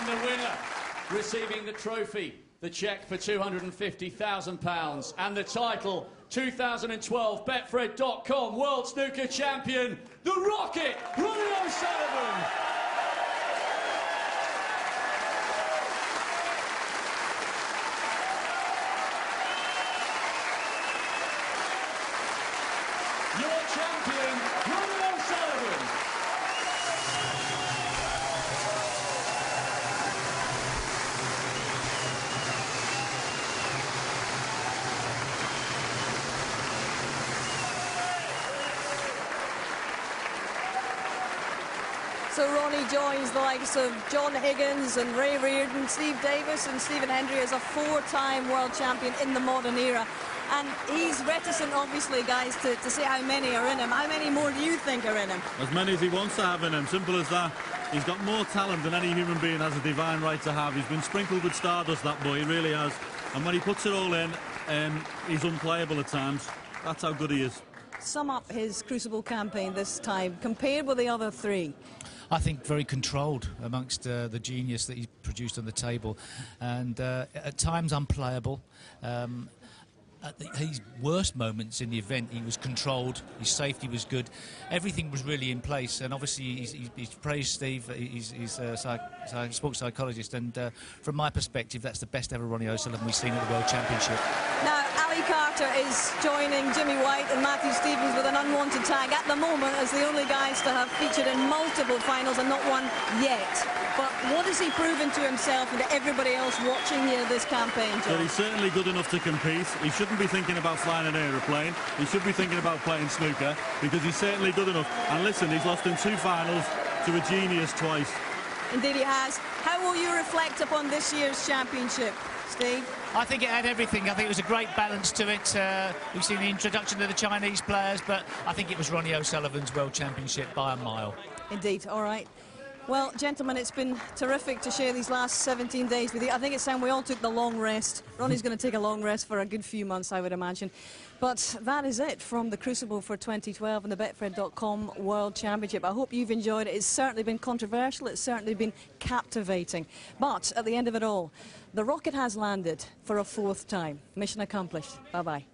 And the winner, receiving the trophy, the cheque for £250,000, and the title, 2012 Betfred.com World Snooker Champion, the Rocket, Ronnie O'Sullivan. Your champion, Ronnie O'Sullivan. So Ronnie joins the likes of John Higgins and Ray Reardon, Steve Davis and Stephen Hendry as a four-time world champion in the modern era. And he's reticent, obviously, guys, to say how many are in him. How many more do you think are in him? As many as he wants to have in him. Simple as that. He's got more talent than any human being has a divine right to have. He's been sprinkled with stardust, that boy, he really has. And when he puts it all in, he's unplayable at times. That's how good he is. Sum up his Crucible campaign this time, compared with the other three. I think very controlled amongst the genius that he produced on the table, and at times unplayable. At his worst moments in the event, he was controlled, his safety was good, everything was really in place, and obviously he's praised Steve, he's a sports psychologist, and from my perspective, that's the best ever Ronnie O'Sullivan we've seen at the World Championship. Now, Ali Carter is joining Jimmy White and Matthew Stevens with an unwanted tag at the moment as the only guys to have featured in multiple finals and not one yet. But what has he proven to himself and to everybody else watching here this campaign, John? Well, he's certainly good enough to compete. He shouldn't be thinking about flying an aeroplane. He should be thinking about playing snooker, because he's certainly good enough. And listen, he's lost in 2 finals to a genius twice. Indeed he has. How will you reflect upon this year's championship, Steve? I think it had everything. I think it was a great balance to it. We've seen the introduction of the Chinese players, but I think it was Ronnie O'Sullivan's World Championship by a mile. Indeed, all right. Well, gentlemen, it's been terrific to share these last 17 days with you. I think it's time we all took the long rest. Ronnie's going to take a long rest for a good few months, I would imagine. But that is it from the Crucible for 2012 and the Betfred.com World Championship. I hope you've enjoyed it. It's certainly been controversial. It's certainly been captivating. But at the end of it all, the rocket has landed for a 4th time. Mission accomplished. Bye-bye.